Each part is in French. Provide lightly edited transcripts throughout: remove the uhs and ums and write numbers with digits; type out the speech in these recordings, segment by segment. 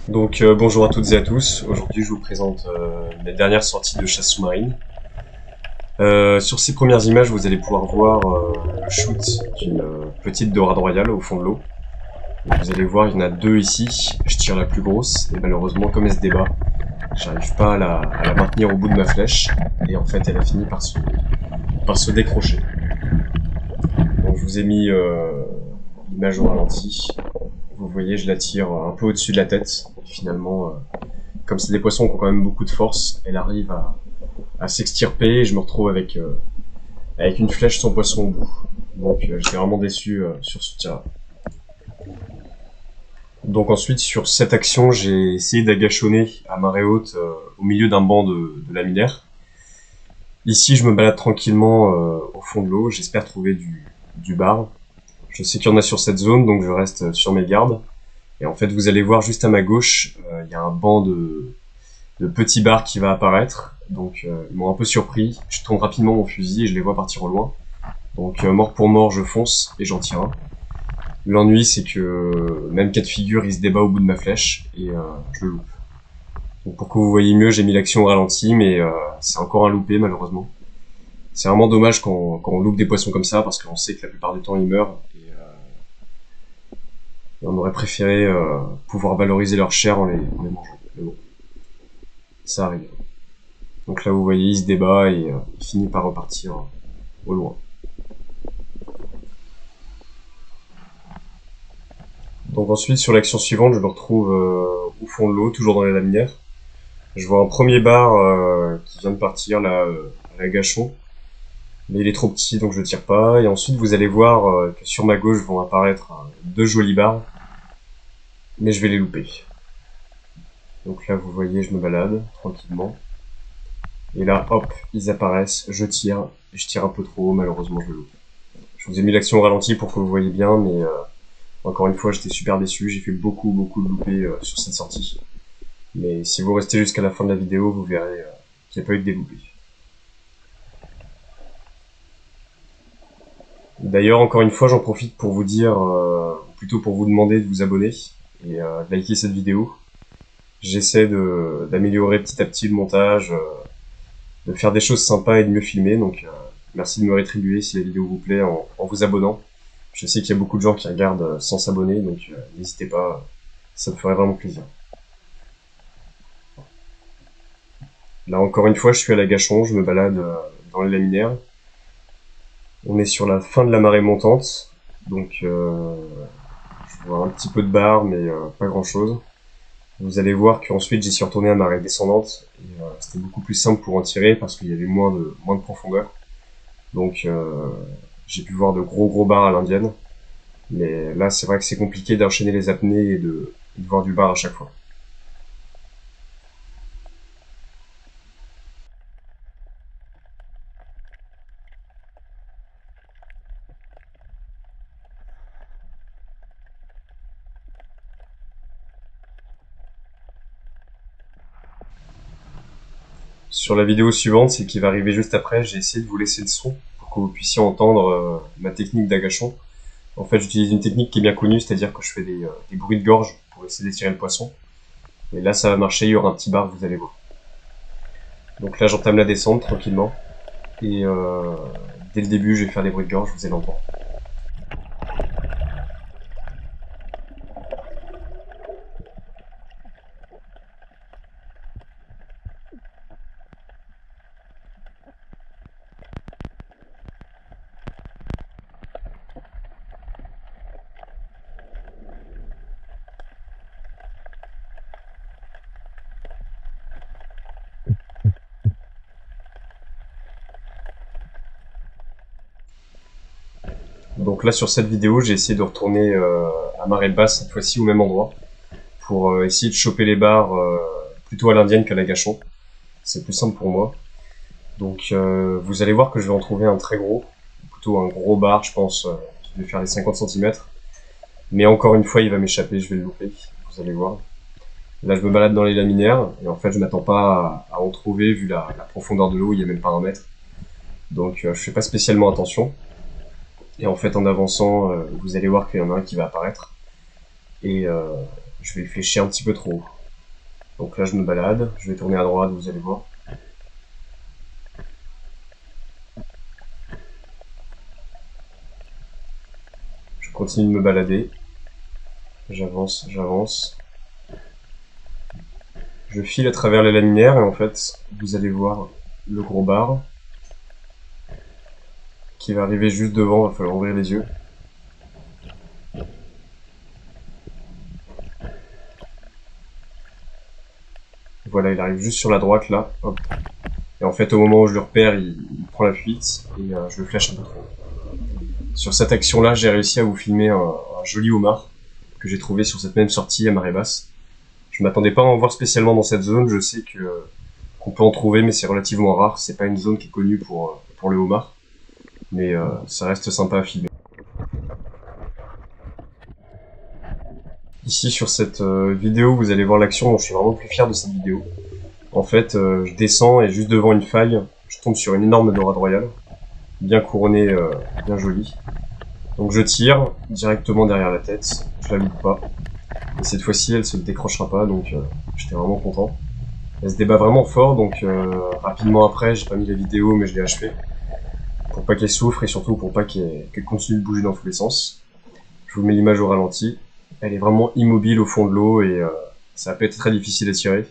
Bonjour à toutes et à tous. Aujourd'hui je vous présente mes dernières sorties de chasse sous-marine. Sur ces premières images vous allez pouvoir voir le shoot d'une petite dorade royale au fond de l'eau. Vous allez voir il y en a deux ici, je tire la plus grosse et malheureusement comme elle se débat, j'arrive pas à la maintenir au bout de ma flèche et en fait elle a fini par se décrocher. Donc je vous ai mis l'image au ralenti. Vous voyez je la tire un peu au-dessus de la tête et finalement comme c'est des poissons qui ont quand même beaucoup de force, elle arrive à s'extirper et je me retrouve avec une flèche sans poisson au bout. Donc j'étais vraiment déçu sur ce tir. Donc ensuite sur cette action j'ai essayé d'agachonner à marée haute au milieu d'un banc de laminaire. Ici je me balade tranquillement au fond de l'eau, j'espère trouver du bar. Je sais qu'il y en a sur cette zone donc je reste sur mes gardes. Et en fait vous allez voir juste à ma gauche, il y a un banc de petits bars qui va apparaître. Donc ils m'ont un peu surpris. Je tourne rapidement mon fusil et je les vois partir au loin. Donc mort pour mort, je fonce et j'en tire un. L'ennui c'est que même cas de figure, il se débat au bout de ma flèche et je le loupe. Donc pour que vous voyez mieux, j'ai mis l'action au ralenti, mais c'est encore un loupé malheureusement. C'est vraiment dommage quand on loupe des poissons comme ça parce qu'on sait que la plupart du temps ils meurent et on aurait préféré pouvoir valoriser leur chair en les mangeant. Mais bon, ça arrive. Donc là vous voyez il se débat et il finit par repartir au loin. Donc ensuite sur l'action suivante je me retrouve au fond de l'eau, toujours dans les laminaires. Je vois un premier bar qui vient de partir là à la gâchon. Mais il est trop petit donc je le tire pas. Et ensuite vous allez voir que sur ma gauche vont apparaître deux jolis bars. Mais je vais les louper. Donc là vous voyez je me balade tranquillement. Et là hop ils apparaissent, je tire. Et je tire un peu trop haut, malheureusement je le loupe. Je vous ai mis l'action au ralenti pour que vous voyez bien, mais encore une fois j'étais super déçu, j'ai fait beaucoup de loupés sur cette sortie. Mais si vous restez jusqu'à la fin de la vidéo, vous verrez qu'il n'y a pas eu de déloupés. D'ailleurs, encore une fois, j'en profite pour vous dire, ou plutôt pour vous demander de vous abonner et de liker cette vidéo. J'essaie d'améliorer petit à petit le montage, de faire des choses sympas et de mieux filmer, donc merci de me rétribuer si la vidéo vous plaît en vous abonnant. Je sais qu'il y a beaucoup de gens qui regardent sans s'abonner, donc n'hésitez pas, ça me ferait vraiment plaisir. Là encore une fois, je suis à la Gachon, je me balade dans les laminaires. On est sur la fin de la marée montante, donc je vois un petit peu de bar, mais pas grand chose. Vous allez voir qu'ensuite j'y suis retourné à marée descendante, et c'était beaucoup plus simple pour en tirer parce qu'il y avait moins de profondeur. Donc j'ai pu voir de gros bars à l'indienne, mais là c'est vrai que c'est compliqué d'enchaîner les apnées et de voir du bar à chaque fois. Sur la vidéo suivante, celle qui va arriver juste après, j'ai essayé de vous laisser le son pour que vous puissiez entendre ma technique d'agachon. En fait, j'utilise une technique qui est bien connue, c'est-à-dire que je fais des bruits de gorge pour essayer d'étirer le poisson. Et là, ça va marcher, il y aura un petit bar, vous allez voir. Donc là, j'entame la descente tranquillement. Et dès le début, je vais faire des bruits de gorge, vous allez l'entendre. Donc là, sur cette vidéo, j'ai essayé de retourner à marée basse, cette fois-ci au même endroit, pour essayer de choper les bars plutôt à l'indienne qu'à la gachon. C'est plus simple pour moi. Donc vous allez voir que je vais en trouver un très gros, plutôt un gros bar, je pense, qui va faire les 50 cm. Mais encore une fois, il va m'échapper, je vais le louper, vous allez voir. Là, je me balade dans les laminaires, et en fait, je m'attends pas à en trouver, vu la profondeur de l'eau, il y a même pas un mètre. Donc je fais pas spécialement attention. Et en fait, en avançant, vous allez voir qu'il y en a un qui va apparaître. Et je vais le fléchir un petit peu trop haut. Donc là je me balade, je vais tourner à droite, vous allez voir. Je continue de me balader. J'avance, j'avance. Je file à travers les laminaires et en fait, vous allez voir le gros bar qui va arriver juste devant, il va falloir ouvrir les yeux. Voilà, il arrive juste sur la droite là. Hop. Et en fait, au moment où je le repère, il prend la fuite et je le flèche un peu trop. Sur cette action-là, j'ai réussi à vous filmer un joli homard que j'ai trouvé sur cette même sortie à marée basse. Je m'attendais pas à en voir spécialement dans cette zone, je sais qu'on peut en trouver, mais c'est relativement rare. C'est pas une zone qui est connue pour le homard, mais ça reste sympa à filmer. Ici, sur cette vidéo, vous allez voir l'action dont je suis vraiment plus fier de cette vidéo. En fait, je descends et juste devant une faille, je tombe sur une énorme dorade royale, bien couronnée, bien jolie. Donc je tire directement derrière la tête, je la loupe pas. Et cette fois-ci, elle se décrochera pas, donc j'étais vraiment content. Elle se débat vraiment fort, donc rapidement après, j'ai pas mis la vidéo, mais je l'ai achevée. Pour pas qu'elle souffre et surtout pour pas qu'elle continue de bouger dans tous les sens. Je vous mets l'image au ralenti. Elle est vraiment immobile au fond de l'eau et ça a peut être très difficile à tirer.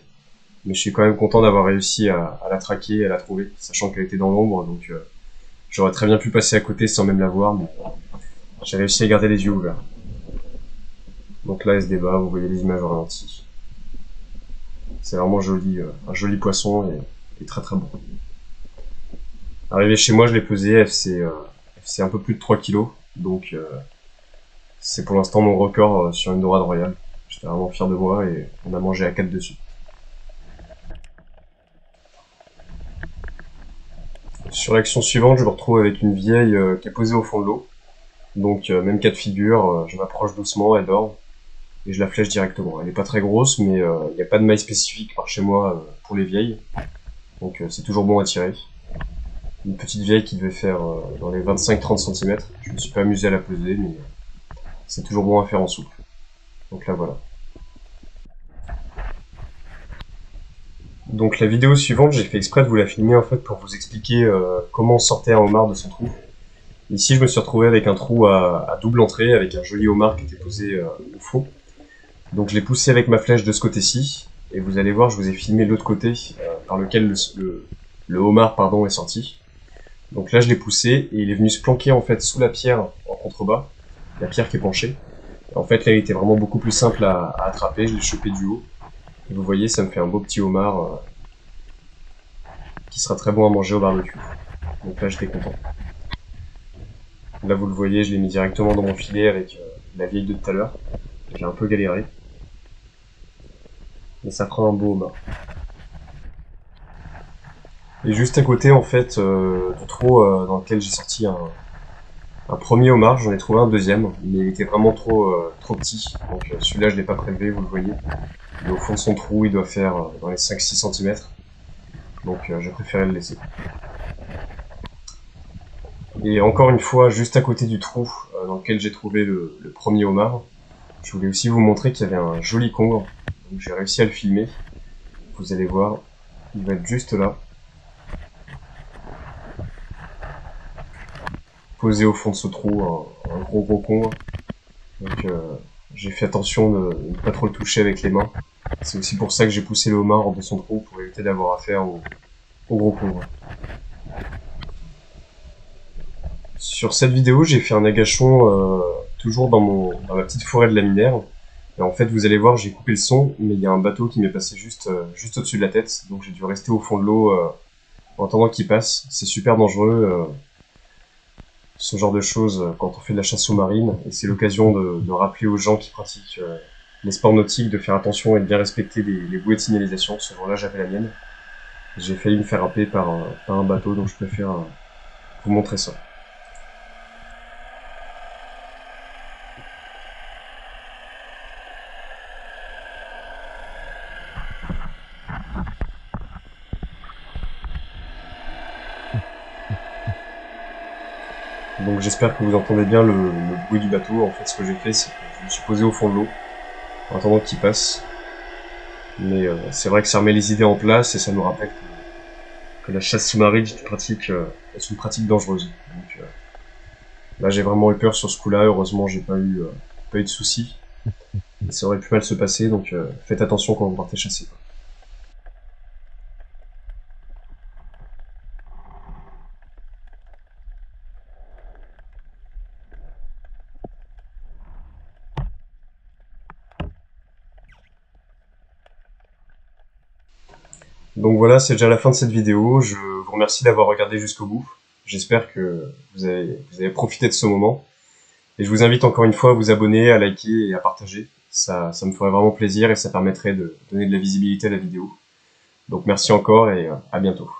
Mais je suis quand même content d'avoir réussi à la traquer et à la trouver, sachant qu'elle était dans l'ombre, donc j'aurais très bien pu passer à côté sans même la voir, mais j'ai réussi à garder les yeux ouverts. Donc là, elle se débat, vous voyez les images au ralenti. C'est vraiment joli, un joli poisson et très très bon. Arrivé chez moi, je l'ai pesé, elle fait un peu plus de 3 kg, donc c'est pour l'instant mon record sur une dorade royale. J'étais vraiment fier de moi et on a mangé à 4 dessus. Sur l'action suivante, je me retrouve avec une vieille qui est posée au fond de l'eau. Donc même cas de figure, je m'approche doucement, elle dort, et je la flèche directement. Elle est pas très grosse, mais il n'y a pas de maille spécifique par chez moi pour les vieilles. Donc c'est toujours bon à tirer. Une petite vieille qui devait faire dans les 25-30 cm. Je me suis pas amusé à la peser, mais c'est toujours bon à faire en souple. Donc là voilà. Donc la vidéo suivante, j'ai fait exprès de vous la filmer en fait pour vous expliquer comment sortir un homard de son trou. Ici, je me suis retrouvé avec un trou à double entrée, avec un joli homard qui était posé au fond. Donc je l'ai poussé avec ma flèche de ce côté-ci, et vous allez voir, je vous ai filmé l'autre côté par lequel le homard est sorti. Donc là, je l'ai poussé, et il est venu se planquer en fait sous la pierre en contrebas, la pierre qui est penchée. Et en fait, là, il était vraiment beaucoup plus simple à attraper, je l'ai chopé du haut. Et vous voyez, ça me fait un beau petit homard qui sera très bon à manger au barbecue. Donc là, j'étais content. Là, vous le voyez, je l'ai mis directement dans mon filet avec la vieille de tout à l'heure. J'ai un peu galéré. Mais ça fera un beau homard. Et juste à côté, en fait, du trou dans lequel j'ai sorti un premier homard, j'en ai trouvé un deuxième, mais il était vraiment trop petit. Donc celui-là, je l'ai pas prélevé, vous le voyez. Il est au fond de son trou, il doit faire dans les 5-6 cm. Donc j'ai préféré le laisser. Et encore une fois, juste à côté du trou dans lequel j'ai trouvé le premier homard, je voulais aussi vous montrer qu'il y avait un joli congre. Donc j'ai réussi à le filmer. Vous allez voir, il va être juste là. Posé au fond de ce trou, un gros congre. Donc j'ai fait attention de ne pas trop le toucher avec les mains. C'est aussi pour ça que j'ai poussé le homard hors de son trou, pour éviter d'avoir affaire au gros congre. Sur cette vidéo, j'ai fait un agachon toujours dans ma petite forêt de laminaire. Et en fait, vous allez voir, j'ai coupé le son, mais il y a un bateau qui m'est passé juste au-dessus de la tête. Donc j'ai dû rester au fond de l'eau en attendant qu'il passe. C'est super dangereux, ce genre de choses, quand on fait de la chasse sous-marine. Et c'est l'occasion de rappeler aux gens qui pratiquent les sports nautiques de faire attention et de bien respecter les bouées de signalisation. Ce jour-là, j'avais la mienne. J'ai failli me faire happer par un bateau, donc je préfère vous montrer ça. Donc j'espère que vous entendez bien le bruit du bateau. En fait, ce que j'ai fait, c'est que je me suis posé au fond de l'eau, en attendant qu'il passe. Mais c'est vrai que ça remet les idées en place et ça nous rappelle que la chasse sous-marine est une pratique dangereuse. Donc là j'ai vraiment eu peur sur ce coup-là, heureusement j'ai pas eu de soucis. Et ça aurait pu mal se passer, donc faites attention quand vous partez chasser, quoi. Donc voilà, c'est déjà la fin de cette vidéo. Je vous remercie d'avoir regardé jusqu'au bout. J'espère que vous avez profité de ce moment. Et je vous invite encore une fois à vous abonner, à liker et à partager. Ça me ferait vraiment plaisir et ça permettrait de donner de la visibilité à la vidéo. Donc merci encore et à bientôt.